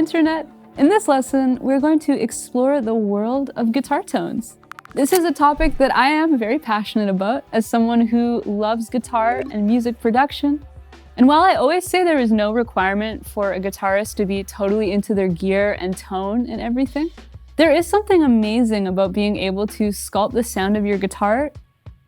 Internet! In this lesson, we're going to explore the world of guitar tones. This is a topic that I am very passionate about as someone who loves guitar and music production. And while I always say there is no requirement for a guitarist to be totally into their gear and tone and everything, there is something amazing about being able to sculpt the sound of your guitar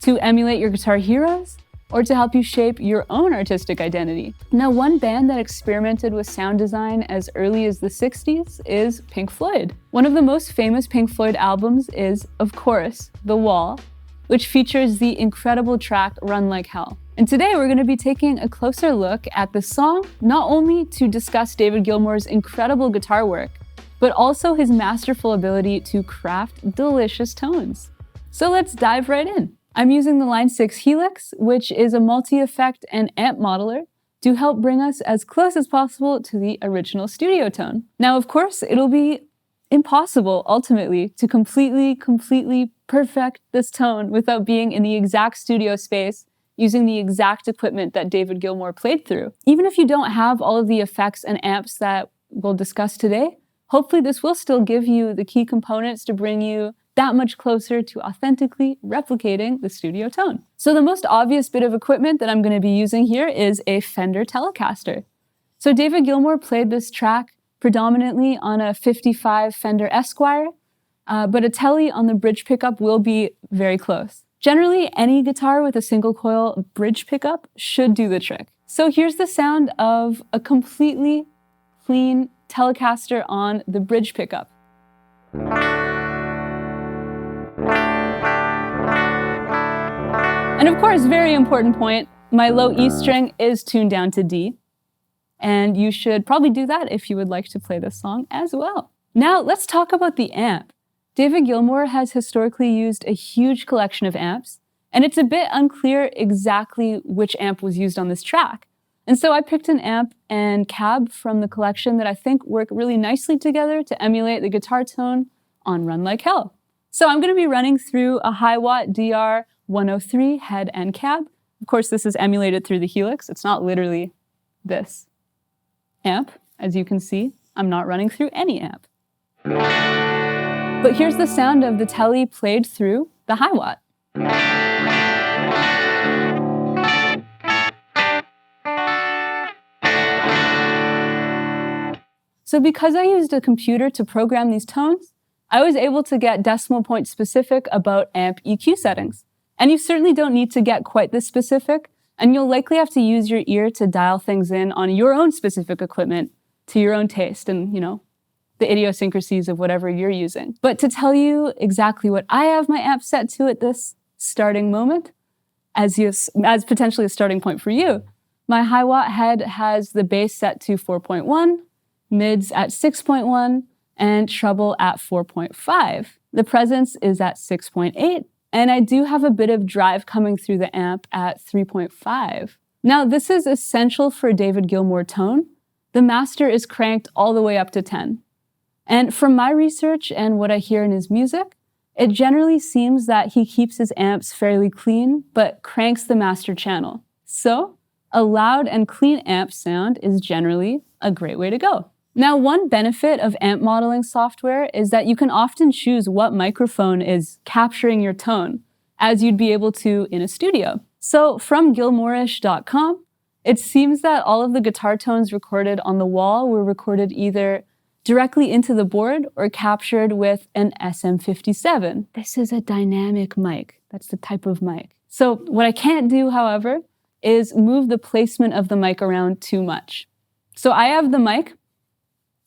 to emulate your guitar heroes, or to help you shape your own artistic identity. Now, one band that experimented with sound design as early as the 60s is Pink Floyd. One of the most famous Pink Floyd albums is, of course, The Wall, which features the incredible track Run Like Hell. And today we're going to be taking a closer look at the song, not only to discuss David Gilmour's incredible guitar work, but also his masterful ability to craft delicious tones. So let's dive right in. I'm using the Line 6 Helix, which is a multi-effect and amp modeler, to help bring us as close as possible to the original studio tone. Now, of course, it'll be impossible, ultimately, to completely perfect this tone without being in the exact studio space, using the exact equipment that David Gilmour played through. Even if you don't have all of the effects and amps that we'll discuss today, hopefully this will still give you the key components to bring you that much closer to authentically replicating the studio tone. So the most obvious bit of equipment that I'm going to be using here is a Fender Telecaster. So David Gilmour played this track predominantly on a 55 Fender Esquire, but a Tele on the bridge pickup will be very close. Generally, any guitar with a single coil bridge pickup should do the trick. So here's the sound of a completely clean Telecaster on the bridge pickup. And of course, very important point, my low E string is tuned down to D. And you should probably do that if you would like to play this song as well. Now, let's talk about the amp. David Gilmour has historically used a huge collection of amps, and it's a bit unclear exactly which amp was used on this track. And so I picked an amp and cab from the collection that I think work really nicely together to emulate the guitar tone on Run Like Hell. So I'm going to be running through a high-watt DR 103 head and cab. Of course, this is emulated through the Helix. It's not literally this amp. As you can see, I'm not running through any amp. But here's the sound of the Tele played through the high watt. So because I used a computer to program these tones, I was able to get decimal point specific about amp EQ settings. And you certainly don't need to get quite this specific, and you'll likely have to use your ear to dial things in on your own specific equipment to your own taste and, the idiosyncrasies of whatever you're using. But to tell you exactly what I have my amp set to at this starting moment, as potentially a starting point for you, my high watt head has the bass set to 4.1, mids at 6.1, and treble at 4.5. The presence is at 6.8, and I do have a bit of drive coming through the amp at 3.5. Now, this is essential for David Gilmour tone. The master is cranked all the way up to 10. And from my research and what I hear in his music, it generally seems that he keeps his amps fairly clean, but cranks the master channel. So, a loud and clean amp sound is generally a great way to go. Now, one benefit of amp modeling software is that you can often choose what microphone is capturing your tone, as you'd be able to in a studio. So from Gilmourish.com, it seems that all of the guitar tones recorded on The Wall were recorded either directly into the board or captured with an SM57. This is a dynamic mic. That's the type of mic. So what I can't do, however, is move the placement of the mic around too much. So I have the mic,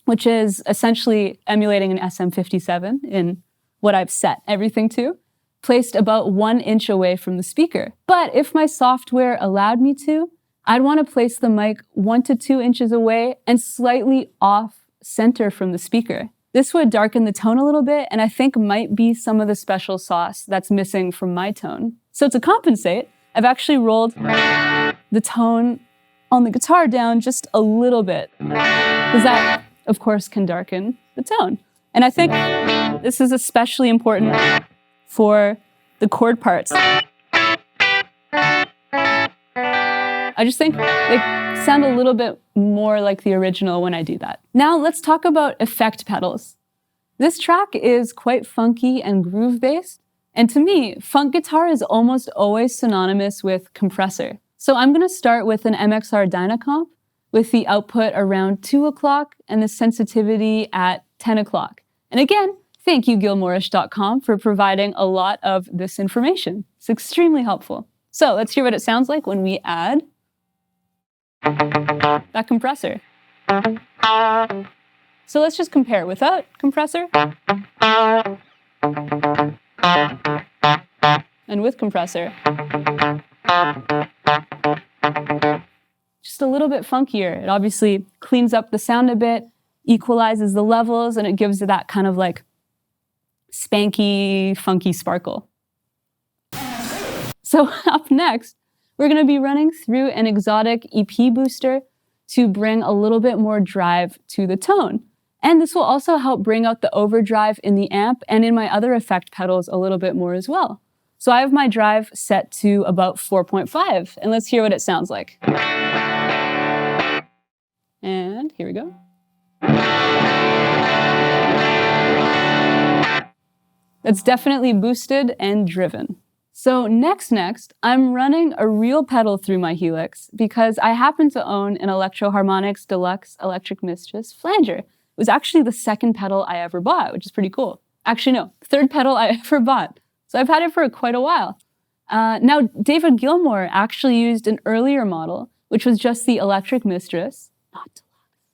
which is essentially emulating an SM57 in what I've set everything to, placed about 1 inch away from the speaker. But if my software allowed me to, I'd want to place the mic 1 to 2 inches away and slightly off center from the speaker. This would darken the tone a little bit, and I think might be some of the special sauce that's missing from my tone. So to compensate, I've actually rolled the tone on the guitar down just a little bit, because that, of course, can darken the tone. And I think this is especially important for the chord parts. I just think sound a little bit more like the original when I do that. Now let's talk about effect pedals. This track is quite funky and groove-based, and to me, funk guitar is almost always synonymous with compressor. So I'm going to start with an MXR Dynacomp with the output around 2 o'clock and the sensitivity at 10 o'clock. And again, thank you Gilmourish.com for providing a lot of this information. It's extremely helpful. So let's hear what it sounds like when we add that compressor. So let's just compare without compressor and with compressor. Just a little bit funkier. It obviously cleans up the sound a bit, equalizes the levels, and it gives it that kind of like spanky, funky sparkle. So up next, we're going to be running through an exotic EP booster to bring a little bit more drive to the tone. And this will also help bring out the overdrive in the amp and in my other effect pedals a little bit more as well. So I have my drive set to about 4.5, and let's hear what it sounds like. And here we go. That's definitely boosted and driven. So next, I'm running a real pedal through my Helix because I happen to own an Electro-Harmonix Deluxe Electric Mistress Flanger. It was actually the second pedal I ever bought, which is pretty cool. Actually, no, third pedal I ever bought. So I've had it for quite a while. Now, David Gilmour actually used an earlier model, which was just the Electric Mistress, not Deluxe,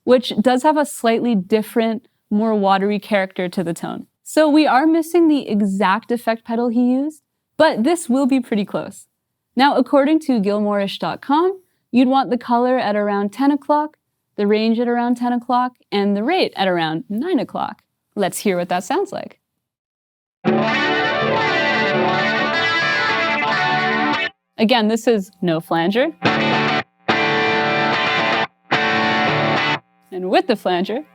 which does have a slightly different, more watery character to the tone. So we are missing the exact effect pedal he used, but this will be pretty close. Now, according to Gilmourish.com, you'd want the color at around 10 o'clock, the range at around 10 o'clock, and the rate at around 9 o'clock. Let's hear what that sounds like. Again, this is no flanger. And with the flanger,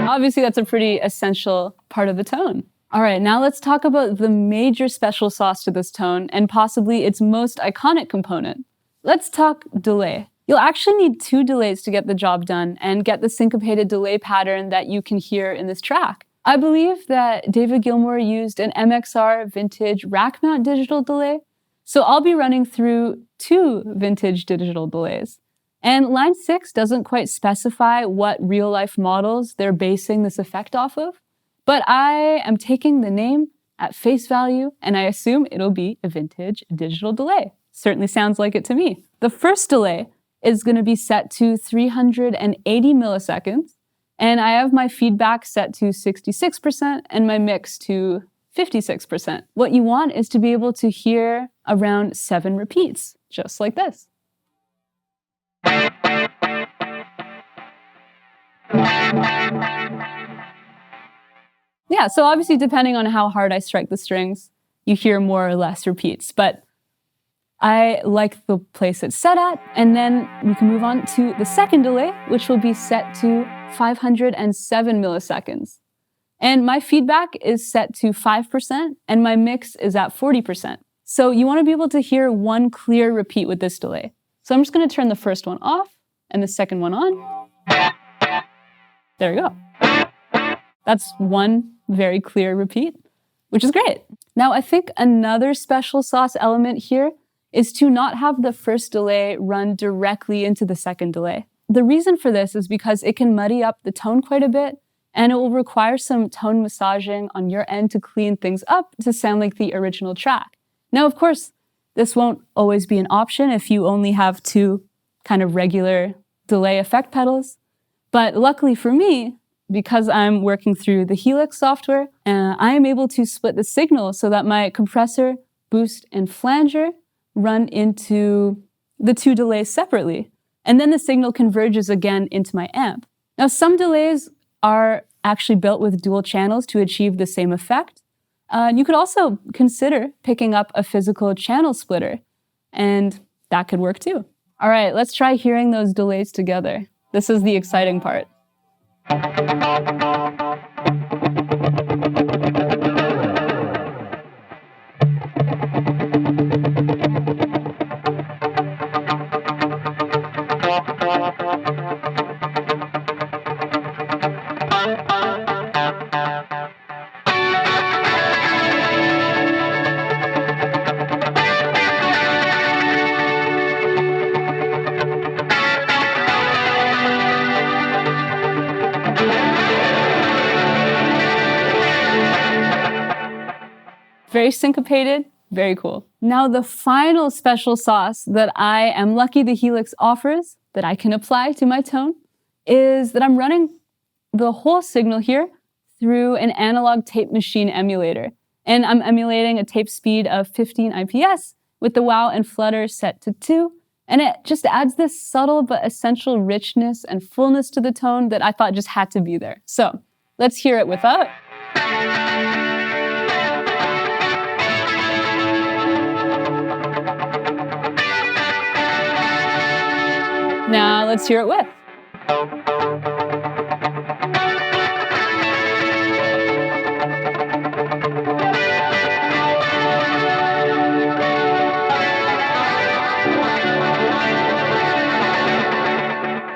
obviously that's a pretty essential part of the tone. All right, now let's talk about the major special sauce to this tone and possibly its most iconic component. Let's talk delay. You'll actually need 2 delays to get the job done and get the syncopated delay pattern that you can hear in this track. I believe that David Gilmour used an MXR vintage rack mount digital delay, so I'll be running through 2 vintage digital delays. And line 6 doesn't quite specify what real-life models they're basing this effect off of, but I am taking the name at face value, and I assume it'll be a vintage digital delay. Certainly sounds like it to me. The first delay is going to be set to 380 milliseconds, and I have my feedback set to 66% and my mix to 56%. What you want is to be able to hear around 7 repeats, just like this. Yeah, so obviously depending on how hard I strike the strings, you hear more or less repeats, but I like the place it's set at, and then we can move on to the second delay, which will be set to 507 milliseconds. And my feedback is set to 5%, and my mix is at 40%. So you want to be able to hear one clear repeat with this delay. So I'm just going to turn the first one off and the second one on. There we go. That's one very clear repeat, which is great. Now, I think another special sauce element here is to not have the first delay run directly into the second delay. The reason for this is because it can muddy up the tone quite a bit, and it will require some tone massaging on your end to clean things up to sound like the original track. Now, of course, this won't always be an option if you only have 2 kind of regular delay effect pedals. But luckily for me, because I'm working through the Helix software, I am able to split the signal so that my compressor, boost, and flanger run into the 2 delays separately. And then the signal converges again into my amp. Now, some delays are actually built with dual channels to achieve the same effect. You could also consider picking up a physical channel splitter, and that could work too. All right, let's try hearing those delays together. This is the exciting part. Very syncopated, very cool. Now the final special sauce that I am lucky the Helix offers that I can apply to my tone is that I'm running the whole signal here through an analog tape machine emulator. And I'm emulating a tape speed of 15 IPS with the wow and flutter set to 2. And it just adds this subtle but essential richness and fullness to the tone that I thought just had to be there. So let's hear it without. Now let's hear it with.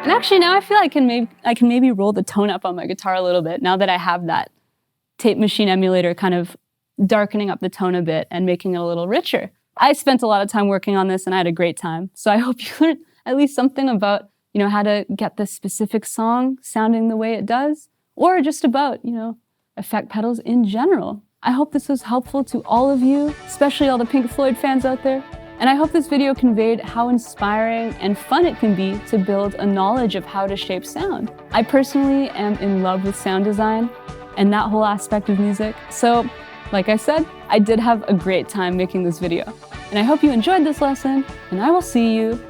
And actually now I feel I can maybe roll the tone up on my guitar a little bit now that I have that tape machine emulator kind of darkening up the tone a bit and making it a little richer. I spent a lot of time working on this and I had a great time. So I hope you learned at least something about, how to get this specific song sounding the way it does, or just about, effect pedals in general. I hope this was helpful to all of you, especially all the Pink Floyd fans out there. And I hope this video conveyed how inspiring and fun it can be to build a knowledge of how to shape sound. I personally am in love with sound design and that whole aspect of music. So, like I said, I did have a great time making this video. And I hope you enjoyed this lesson, and I will see you